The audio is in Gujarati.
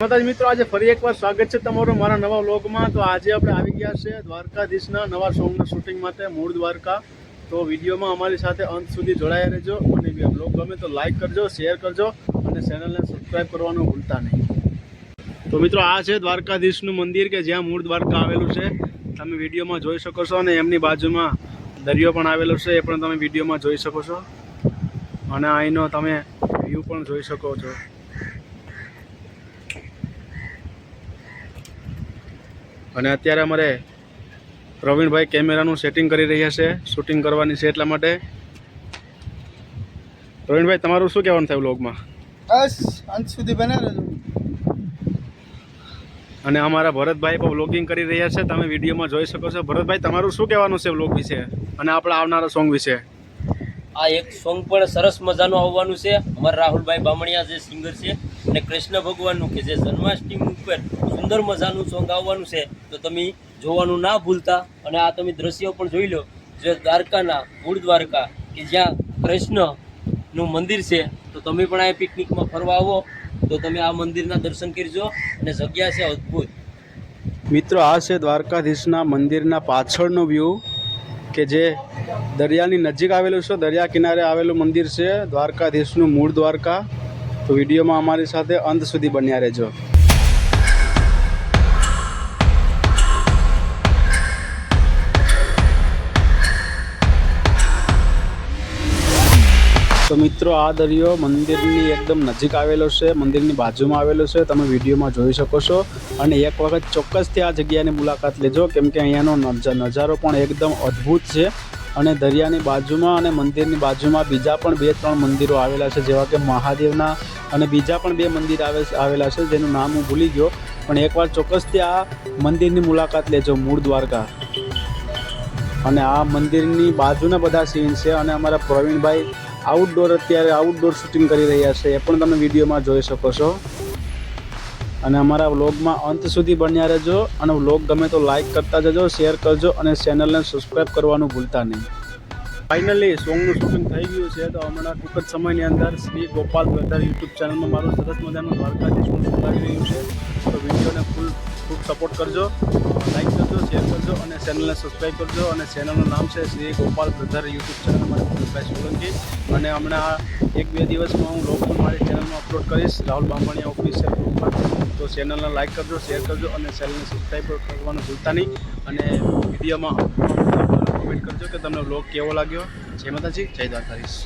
માતાજી મિત્રો, આજે ફરી એકવાર સ્વાગત છે તમારું મારા નવા વ્લોગમાં। તો આજે આપણે આવી ગયા છે દ્વારકાધીશના નવા સોંગના શૂટિંગ માટે મૂળ દ્વારકા। તો વિડીયોમાં અમારી સાથે અંત સુધી જોડાયા રહેજો અને વ્લોગ ગમે તો લાઈક કરજો, શેર કરજો અને ચેનલને સબસ્ક્રાઈબ કરવાનું ભૂલતા નહીં। તો મિત્રો, આ છે દ્વારકાધીશનું મંદિર કે જ્યાં મૂળ દ્વારકા આવેલું છે, તમે વિડીયોમાં જોઈ શકો છો। અને એમની બાજુમાં દરિયો પણ આવેલો છે, એ પણ તમે વિડીયોમાં જોઈ શકો છો અને અહીંનો તમે વ્યૂ પણ જોઈ શકો છો। અને અત્યારે અમારે પ્રવીણભાઈ કેમેરાનું સેટિંગ કરી રહ્યા છે, શૂટિંગ કરવાની છે એટલા માટે। પ્રવીણભાઈ, તમારું શું કહેવાનું થાય વ્લોગમાં? બસ અંત સુધી બના રહેજો। અને અમારા ભરતભાઈ પણ વ્લોગિંગ કરી રહ્યા છે, તમે વિડીયોમાં જોઈ શકો છો। ભરતભાઈ, તમારું શું કહેવાનું છે વ્લોગ વિશે અને આપણા આવનારા સોંગ વિશે? આ એક સોંગ પણ સરસ મજાનું આવવાનું છે। અમારા રાહુલભાઈ બામણિયા જે સિંગર છે અને કૃષ્ણ ભગવાનનું કે જે જન્માષ્ટમી ઉપર સુંદર મજાનું સોંગ આવવાનું છે, તો તમે જોવાનું ના ભૂલતા। અને આ તમે દ્રશ્યો પણ જોઈ લો, જે દ્વારકાના મૂળ દ્વારકા કે જ્યાં કૃષ્ણનું મંદિર છે, તો તમે પણ આ પિકનિકમાં ફરવા આવો તો તમે આ મંદિરના દર્શન કરજો અને જગ્યા છે અદ્ભુત। મિત્રો, આ છે દ્વારકાધીશના મંદિરના પાછળનો વ્યૂ કે જે દરિયાની નજીક આવેલું છે, દરિયા કિનારે આવેલું મંદિર છે દ્વારકાધીશનું મૂળ દ્વારકા। તો વિડીયોમાં અમારી સાથે અંત સુધી બન્યા રહેજો। તો મિત્રો, આ દરિયો મંદિરની એકદમ નજીક આવેલો છે, મંદિરની બાજુમાં આવેલો છે, તમે વિડીયોમાં જોઈ શકો છો। અને એક વખત ચોક્કસથી આ જગ્યાની મુલાકાત લેજો, કેમ કે અહીંયાનો નજારો પણ એકદમ અદ્ભુત છે। અને દરિયાની બાજુમાં અને મંદિરની બાજુમાં બીજા પણ 2-3 મંદિરો આવેલા છે, જેવા કે મહાદેવના અને બીજા પણ 2 મંદિર આવેલા છે, જેનું નામ હું ભૂલી ગયો। પણ એકવાર ચોક્કસથી આ મંદિરની મુલાકાત લેજો, મૂળ દ્વારકા। અને આ મંદિરની બાજુના બધા સીન છે। અને અમારા પ્રવીણભાઈ અત્યારે આઉટડોર શૂટિંગ કરી રહ્યા છે, એ પણ તમે વિડીયોમાં જોઈ શકો છો। અને અમારા વ્લોગમાં અંત સુધી બન્યા રહેજો અને વ્લોગ ગમે તો લાઈક કરતા જજો, શેર કરજો અને ચેનલને સબસ્ક્રાઈબ કરવાનું ભૂલતા નહીં। ફાઇનલી સોંગનું શૂટિંગ થઈ ગયું છે, તો હમણાં ટૂંક જ સમયની અંદર શ્રી ગોપાલ બ્રધર યુટ્યુબ ચેનલમાં મારું સરસ મજાનું દ્વારકાધીશનું શૂટ આવી રહ્યું છે। તો વિડીયોને ખૂબ સપોર્ટ કરજો, લાઈક કરજો, શેર કરજો અને ચેનલને સબસ્ક્રાઈબ કરજો। અને ચેનલનું નામ છે Shri Gopal brother YouTube channel, અમારા ભરતભાઈ સોલંકી। અને હમણાં 1-2 દિવસમાં હું વ્લોગ પણ મારી ચેનલમાં અપલોડ કરીશ, રાહુલ બામણિયા ઓફિશિયલ ગ્રુપ પર। તો ચેનલને લાઈક કરજો, શેર કરજો અને ચેનલને સબસ્ક્રાઈબ કરવાનું ભૂલતા નહીં। અને વિડીયોમાં કમેન્ટ કરજો કે તમને વ્લોગ કેવો લાગ્યો। જય માતાજી, જય દ્વારકાધીશ।